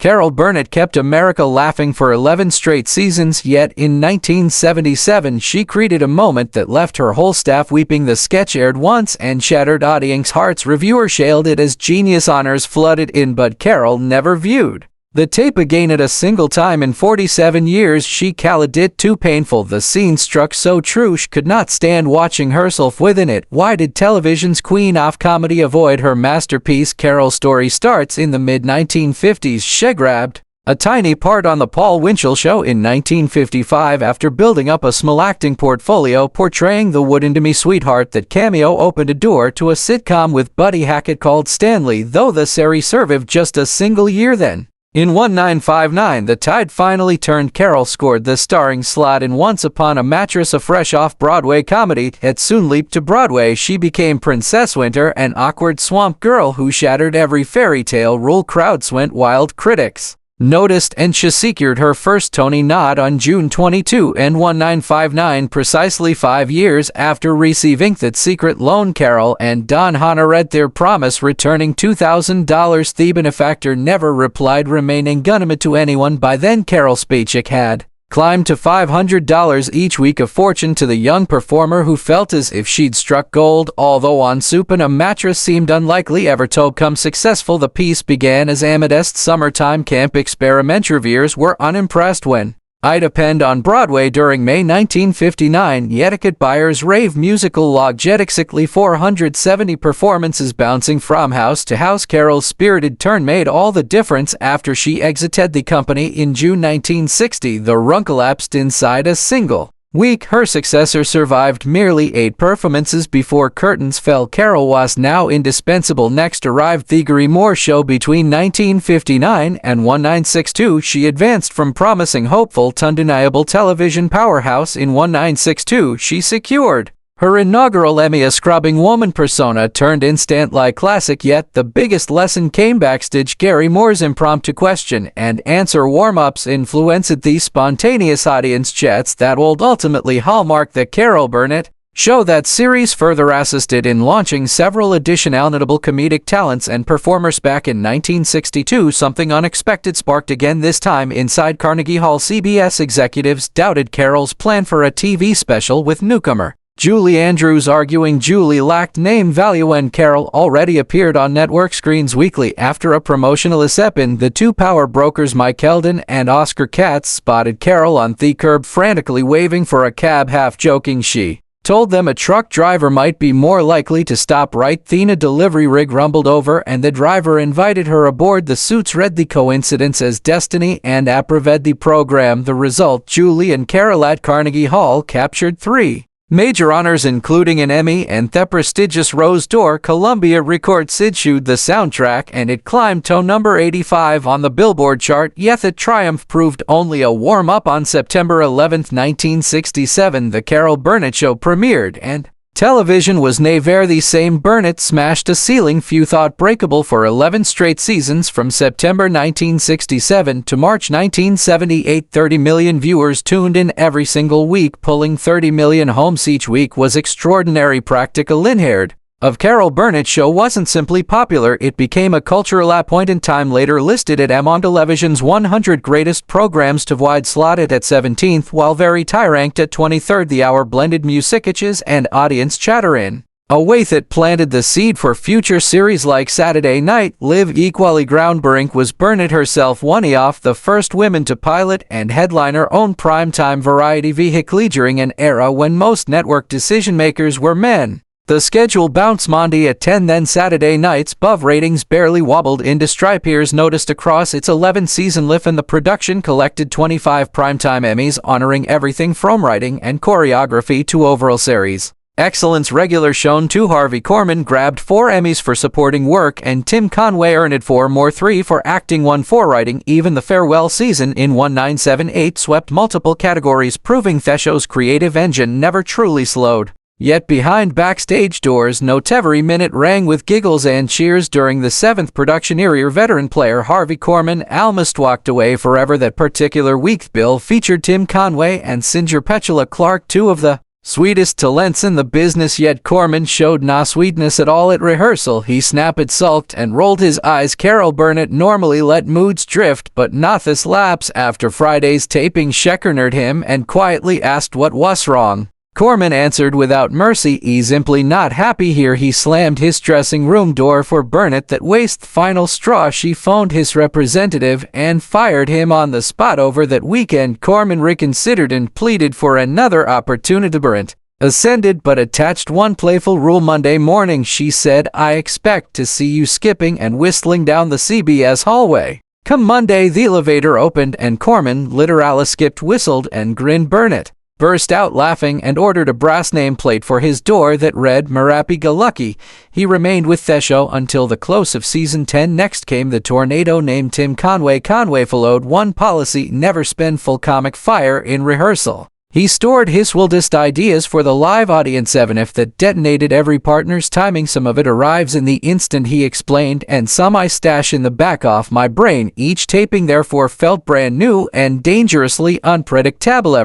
Carol Burnett kept America laughing for 11 straight seasons, yet in 1977 she created a moment that left her whole staff weeping. The sketch aired once and shattered audience hearts. Reviewers hailed it as genius, honors flooded in, but Carol never viewed the tape again at a single time in 47 years. She called it too painful. The scene struck so true she could not stand watching herself within it. Why did television's queen of comedy avoid her masterpiece? Carol's story starts in the mid-1950s. She grabbed a tiny part on The Paul Winchell Show in 1955 after building up a small acting portfolio portraying the would-be sweetheart. That cameo opened a door to a sitcom with Buddy Hackett called Stanley, though the series survived just a single year then. In 1959, the tide finally turned. Carol scored the starring slot in Once Upon a Mattress, a fresh off-Broadway comedy. It soon leaped to Broadway. She became Princess Winter, an awkward swamp girl who shattered every fairy tale rule. Crowds went wild. Critics noticed, and she secured her first Tony nod on June 22, 1959, precisely 5 years after receiving that secret loan. Carol and Don honored their promise, returning $2,000. The benefactor never replied, remaining anonymous to anyone. By then, Carol's paycheck had climbed to $500 each week, a fortune to the young performer who felt as if she'd struck gold. Although On Soup and a Mattress seemed unlikely ever to become successful, the piece began as a modest summertime camp experiment. Reviewers were unimpressed when it opened on Broadway during May 1959. Etiquette buyers rave musical logistically 470 performances bouncing from house to house. Carol's spirited turn made all the difference after she exited the company in June 1960. The run collapsed inside a single week. Her successor survived merely 8 performances before curtains fell. Carol was now indispensable. Next arrived The Gary Moore Show between 1959 and 1962. She advanced from promising hopeful to undeniable television powerhouse. In 1962, she secured her inaugural Emmy. A scrubbing woman persona turned instantly classic, yet the biggest lesson came backstage. Gary Moore's impromptu question and answer warm-ups influenced the spontaneous audience chats that would ultimately hallmark the Carol Burnett Show. That series further assisted in launching several additional notable comedic talents and performers. Back in 1962, something unexpected sparked again, this time inside Carnegie Hall. CBS executives doubted Carol's plan for a TV special with newcomer Julie Andrews, arguing Julie lacked name value when Carol already appeared on network screens weekly. After a promotional step-in, the two power brokers Mike Eldon and Oscar Katz spotted Carol on the curb frantically waving for a cab. Half joking, she told them a truck driver might be more likely to stop right then. A delivery rig rumbled over and the driver invited her aboard. The suits read the coincidence as destiny and approved the program. The result, Julie and Carol at Carnegie Hall captured 3 major honors, including an Emmy and the prestigious Rose d'Or. Columbia Records issued the soundtrack and it climbed to number 85 on the Billboard chart, yet the triumph proved only a warm-up. On September 11, 1967, The Carol Burnett Show premiered, and television was never the same. Burnett smashed a ceiling few thought breakable for 11 straight seasons from September 1967 to March 1978. 30 million viewers tuned in every single week, pulling 30 million homes each week was extraordinary. Practical inhered of Carol Burnett Show wasn't simply popular, it became a cultural point in time. Later listed at M on Television's 100 Greatest Programs to wide slotted at 17th, while Variety ranked at 23rd. The hour blended musicatches and audience chatter in a way that planted the seed for future series like Saturday Night Live. Equally groundbreaking was Burnett herself, one of the first women to pilot and headline her own primetime variety vehicle during an era when most network decision-makers were men. The schedule bounced Monday at 10, then Saturday nights above. Ratings barely wobbled into stripe. Peers noticed across its 11-season life, and the production collected 25 primetime Emmys, honoring everything from writing and choreography to overall series excellence. Regular shown to Harvey Korman grabbed 4 Emmys for supporting work, and Tim Conway earned 4 more, 3 for acting, 1 for writing. Even the farewell season in 1978 swept multiple categories, proving the show's creative engine never truly slowed. Yet behind backstage doors, not every minute rang with giggles and cheers. During the 7th production era, veteran player Harvey Korman almost walked away forever. That particular week bill featured Tim Conway and Singer Petula Clark, 2 of the sweetest talents in the business, yet Corman showed no sweetness at all at rehearsal. He snapped, sulked, and rolled his eyes. Carol Burnett normally let moods drift, but not this lapse. After Friday's taping, she cornered him and quietly asked what was wrong. Corman answered without mercy, "He's simply not happy here." He slammed his dressing room door for Burnett. That waste final straw. She phoned his representative and fired him on the spot. Over that weekend, Corman reconsidered and pleaded for another opportunity. Burnett ascended but attached one playful rule. Monday morning, she said, "I expect to see you skipping and whistling down the CBS hallway." Come Monday, the elevator opened and Corman literally skipped, whistled, and grinned. Burnett burst out laughing and ordered a brass nameplate for his door that read "Marappy-Go-Lucky." He remained with the show until the close of season 10. Next came the tornado named Tim Conway. Conway followed one policy: never spend full comic fire in rehearsal. He stored his wildest ideas for the live audience, even if that detonated every partner's timing. Some of it arrives in the instant, he explained, and some I stash in the back of my brain. Each taping therefore felt brand new and dangerously unpredictable.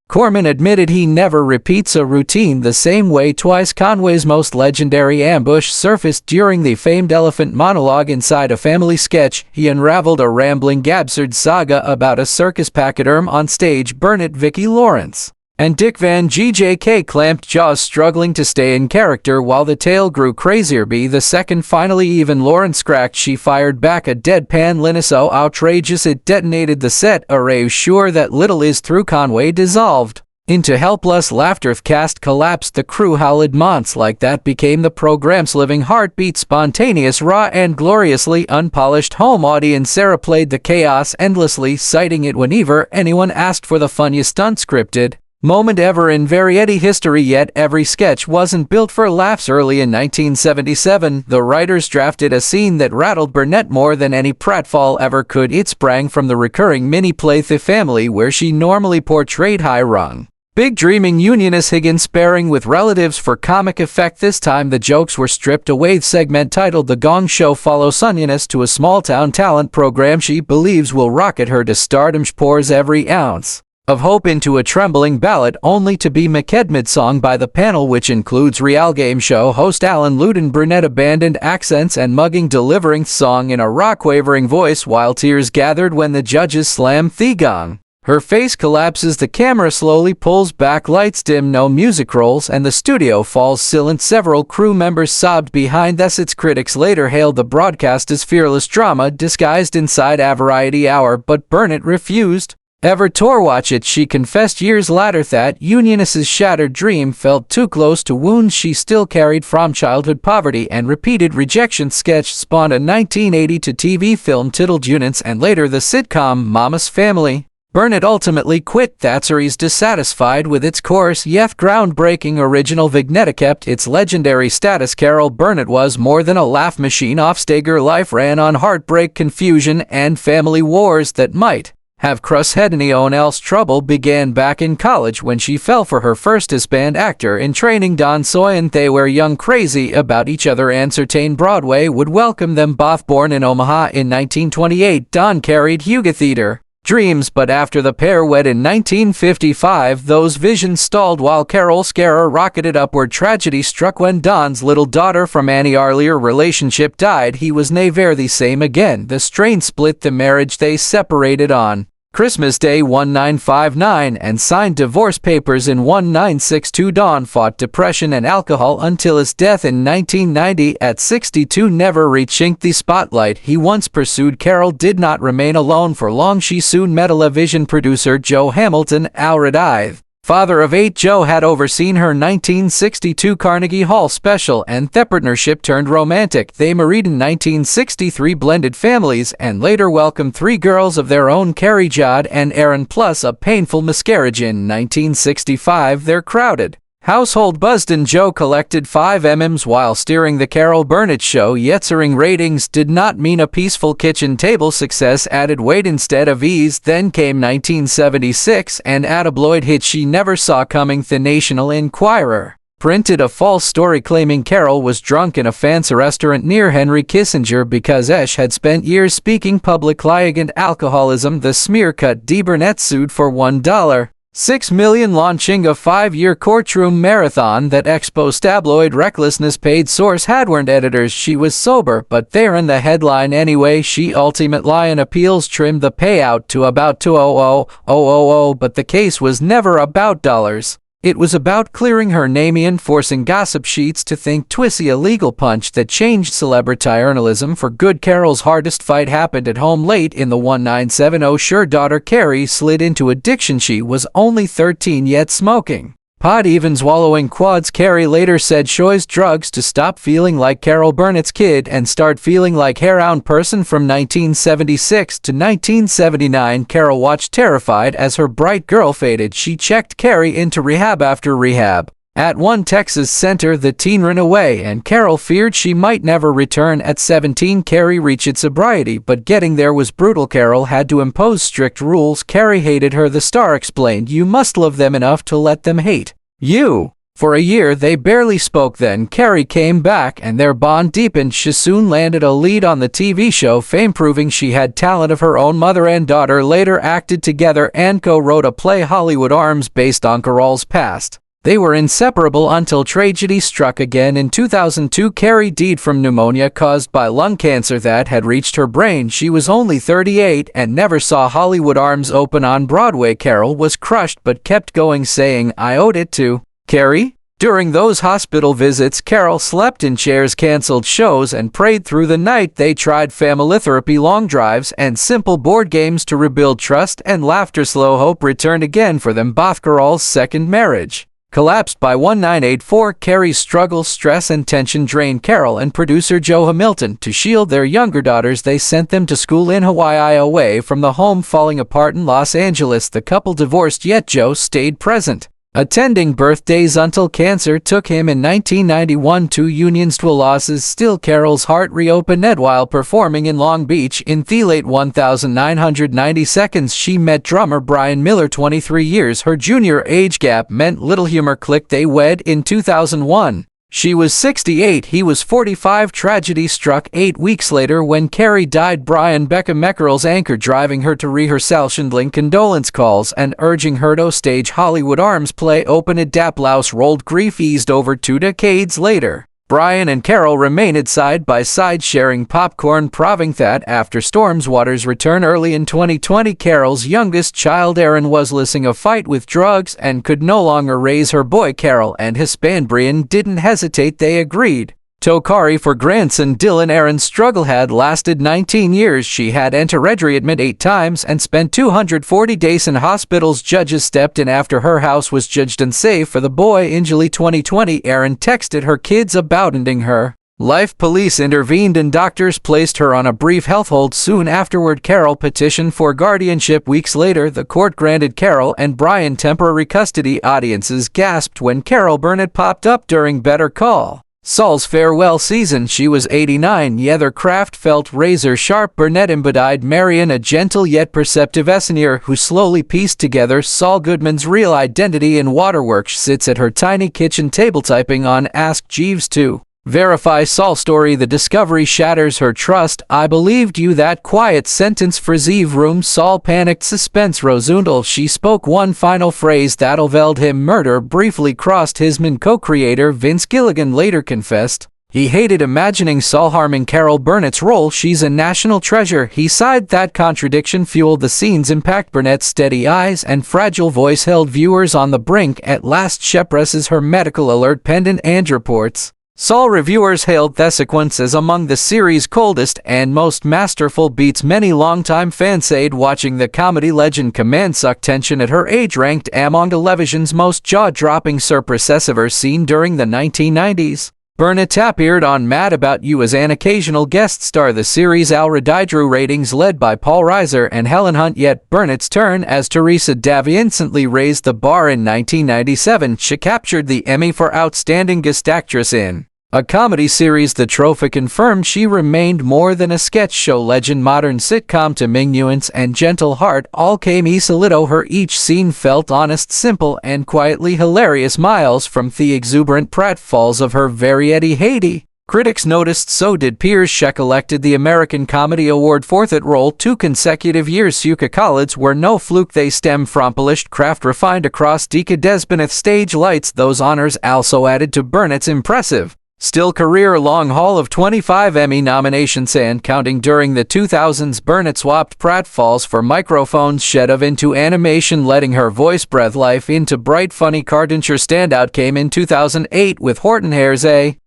Corman admitted he never repeats a routine the same way twice. Conway's most legendary ambush surfaced during the famed elephant monologue inside a family sketch. He unraveled a rambling, absurd saga about a circus pachyderm on stage. Burnett, Vicki Lawrence, and Dick Van Gjk clamped jaws, struggling to stay in character while the tale grew crazier. The second finally even Lawrence cracked. She fired back a deadpan line so outrageous it detonated the set. Array sure that little is through. Conway dissolved into helpless laughter. Cast collapsed. The crew howled. Months like that became the program's living heartbeat. Spontaneous, raw, and gloriously unpolished. Home audience Sarah played the chaos endlessly, citing it whenever anyone asked for the funniest unscripted moment ever in variety history. Yet every sketch wasn't built for laughs. Early in 1977, the writers drafted a scene that rattled Burnett more than any pratfall ever could. It sprang from the recurring mini-play The Family, where she normally portrayed high-rung, big dreaming unionist Higgins sparring with relatives for comic effect. This time the jokes were stripped away. The segment titled The Gong Show follows unionist to a small-town talent program she believes will rocket her to stardom. She pours every ounce of hope into a trembling ballad, only to be McEdmid song by the panel, which includes real game show host Alan Luton. Burnett abandoned accents and mugging, delivering song in a rock-quavering voice while tears gathered when the judges slammed the gong. Her face collapses, the camera slowly pulls back, lights dim, no music rolls, and the studio falls silent. Several crew members sobbed behind us. Its critics later hailed the broadcast as fearless drama disguised inside a variety hour, but Burnett refused ever to watch it. She confessed years later that unionist's shattered dream felt too close to wounds she still carried from childhood poverty and repeated rejection. Sketch spawned a 1982 TV film titled Units and later the sitcom Mama's Family. Burnett ultimately quit that series dissatisfied with its course, yet groundbreaking original vignette kept its legendary status. Carol Burnett was more than a laugh machine. Offstage her life ran on heartbreak, confusion, and family wars that might have crushed anyone else. Trouble began back in college when she fell for her first husband, actor in training Don Soyan. They were young, crazy about each other, and certain Broadway would welcome them both. Born in Omaha in 1928, Don carried Hugo Theater dreams, but after the pair wed in 1955, those visions stalled while Carol's career rocketed upward. Tragedy struck when Don's little daughter from an earlier relationship died. He was never the same again. The strain split the marriage. They separated on Christmas Day 1959 and signed divorce papers in 1962. Don fought depression and alcohol until his death in 1990 at 62, never reaching the spotlight he once pursued. Carol did not remain alone for long. She soon met television producer Joe Hamilton. Already father of 8, Joe had overseen her 1962 Carnegie Hall special, and the partnership turned romantic. They married in 1963, blended families, and later welcomed 3 girls of their own, Carrie, Jod, and Erin, plus a painful miscarriage in 1965. Their crowded household buzzed, and Joe collected 5 Emmys while steering the Carol Burnett Show. Yet soaring ratings did not mean a peaceful kitchen table. Success added weight instead of ease. Then came 1976, and a tabloid hit she never saw coming. The National Enquirer printed a false story claiming Carol was drunk in a fancy restaurant near Henry Kissinger because Esh had spent years speaking publicly against alcoholism. The smear cut. Burnett sued for $1. 6 million launching a 5-year courtroom marathon that exposed tabloid recklessness. Paid source had warned editors she was sober, but they're in the headline anyway. She ultimate lion appeals trimmed the payout to about $200,000, but the case was never about dollars. It was about clearing her name and forcing gossip sheets to think twisty a legal punch that changed celebrity journalism for good. Carol's hardest fight happened at home late in the 1970s. Her daughter Carrie slid into addiction. She was only 13 yet smoking pot, even swallowing quads. Carrie later said she used drugs to stop feeling like Carol Burnett's kid and start feeling like her own person. From 1976 to 1979, Carol watched terrified as her bright girl faded. She checked Carrie into rehab after rehab. At one Texas center, the teen ran away, and Carol feared she might never return. At 17, Carrie reached sobriety, but getting there was brutal. Carol had to impose strict rules. Carrie hated her. The star explained, "You must love them enough to let them hate you." For a year, they barely spoke. Then Carrie came back, and their bond deepened. She soon landed a lead on the TV show Fame, proving she had talent of her own. Mother and daughter later acted together and co-wrote a play, Hollywood Arms, based on Carol's past. They were inseparable until tragedy struck again in 2002. Carrie died from pneumonia caused by lung cancer that had reached her brain. She was only 38 and never saw Hollywood Arms open on Broadway. Carol was crushed but kept going, saying, "I owed it to Carrie." During those hospital visits, Carol slept in chairs, canceled shows, and prayed through the night. They tried family therapy, long drives, and simple board games to rebuild trust and laughter. Slow hope returned again for them both. Carol's second marriage collapsed by 1984. Carrie's struggle, stress, and tension drained Carol and producer Joe Hamilton. To shield their younger daughters, they sent them to school in Hawaii, away from the home falling apart in Los Angeles. The couple divorced, yet Joe stayed present, attending birthdays until cancer took him in 1991. 2 unions, 2 losses. Still, Carol's heart reopened while performing in Long Beach. In the late 1992, she met drummer Brian Miller. 23 years her junior, age gap meant little. Humor clicked. They wed in 2001. She was 68, he was 45. Tragedy struck 8 weeks later when Carrie died. Brian Beckham Meckerel's anchor, driving her to rehearsal, sending condolence calls and urging her to stage Hollywood Arms play. Open at Daplouse rolled. Grief eased over 2 decades later. Brian and Carol remained side by side, sharing popcorn, proving that after storms, waters return. Early in 2020, Carol's youngest child, Aaron, was losing a fight with drugs and could no longer raise her boy. Carol and husband Brian didn't hesitate. They agreed to carry for grandson Dylan. Aaron's struggle had lasted 19 years. She had entered treatment 8 times and spent 240 days in hospitals. Judges stepped in after her house was judged unsafe for the boy. In July 2020, Aaron texted her kids about ending her life. Police intervened and doctors placed her on a brief health hold. Soon afterward, Carol petitioned for guardianship. Weeks later, the court granted Carol and Brian temporary custody. Audiences gasped when Carol Burnett popped up during Better Call Saul's farewell season. She was 89, yet her craft felt razor sharp. Burnett embodied Marion, a gentle yet perceptive engineer who slowly pieced together Saul Goodman's real identity. In Waterworks, sits at her tiny kitchen table typing on Ask Jeeves to verify Saul's story. The discovery shatters her trust. "I believed you." That quiet sentence froze room. Saul panicked. Suspense rose until she spoke one final phrase that overwhelmed him. Murder briefly crossed his mind. Co-creator Vince Gilligan later confessed he hated imagining Saul harming Carol Burnett's role. "She's a national treasure," he sighed. That contradiction fueled the scene's impact. Burnett's steady eyes and fragile voice held viewers on the brink. At last, she presses her medical alert pendant and reports. Saul reviewers hailed the sequence as among the series' coldest and most masterful beats. Many longtime fans said watching the comedy legend command suck tension at her age ranked among television's most jaw-dropping surprises ever seen. During the 1990s, Burnett appeared on Mad About You as an occasional guest star. The series' already drew ratings led by Paul Reiser and Helen Hunt, yet Burnett's turn as Teresa Davy instantly raised the bar. In 1997, she captured the Emmy for Outstanding Guest Actress in a comedy series. The trophy confirmed she remained more than a sketch show legend. Modern sitcom to Ming nuance and gentle heart all came easily to her. Each scene felt honest, simple, and quietly hilarious. Miles from the exuberant pratfalls of her variety Haiti Critics noticed, so did peers. She collected the American Comedy Award for that role 2 consecutive years. Suka Collins were no fluke, they stem from polished craft refined across decades stage lights. Those honors also added to Burnett's impressive still career-long haul of 25 Emmy nominations and counting. During the 2000s, Burnett swapped pratfalls for microphones, shed of into animation, letting her voice breathe life into bright, funny cartoons. Her standout came in 2008 with Horton Hears a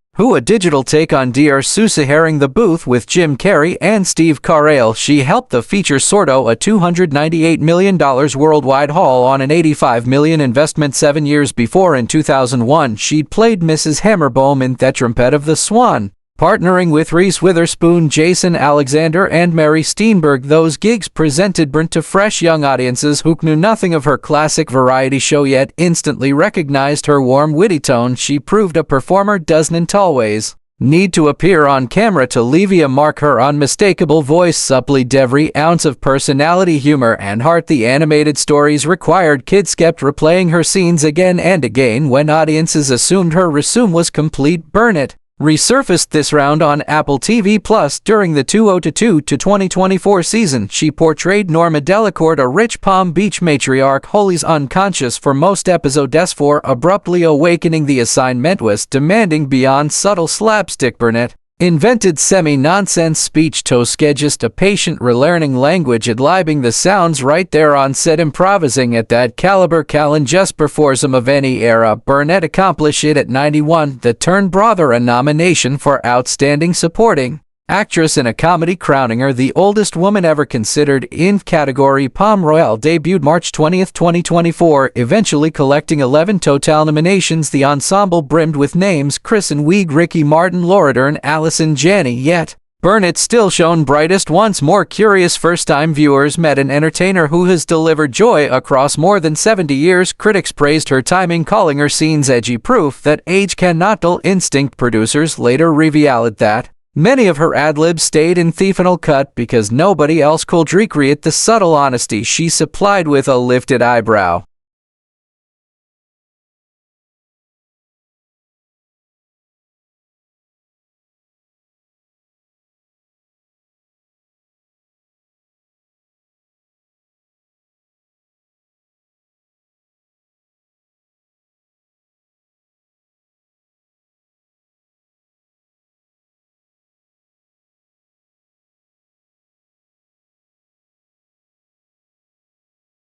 digital take on Dr. Seuss, herring the booth with Jim Carrey and Steve Carell. She helped the feature Sordo, a $298 million worldwide haul on an $85 million investment 7 years before. In 2001, she'd played Mrs. Hammerbohm in The Trumpet of the Swan, partnering with Reese Witherspoon, Jason Alexander, and Mary Steenburgen. Those gigs presented Burnett to fresh young audiences who knew nothing of her classic variety show yet instantly recognized her warm, witty tone. She proved a performer doesn't always need to appear on camera to leave a mark. Her unmistakable voice supplied every ounce of personality, humor, and heart the animated stories required. Kids kept replaying her scenes again and again when audiences assumed her resume was complete. Burnett resurfaced this round on Apple TV Plus during the 2002 to 2024 season. She portrayed Norma Delacourt, a rich Palm Beach matriarch wholly unconscious for most episodes, for abruptly awakening. The assignment was demanding beyond subtle slapstick. Burnett invented semi-nonsense speech to suggest a patient relearning language, adlibbing the sounds right there on set. Improvising at that caliber Callan just performs of any era. Burnett accomplished it at 91, that turned brother a nomination for Outstanding Supporting Actress in a Comedy, crowning her the oldest woman ever considered in category. Palm Royale debuted March 20, 2024, eventually collecting 11 total nominations. The ensemble brimmed with names Kristen Wiig, Ricky Martin, Laura Dern, Allison Janney, yet Burnett still shone brightest. Once more curious first-time viewers met an entertainer who has delivered joy across more than 70 years. Critics praised her timing, calling her scenes edgy, proof that age cannot dull instinct. Producers later revealed that many of her ad-libs stayed in the final cut because nobody else could recreate the subtle honesty she supplied with a lifted eyebrow.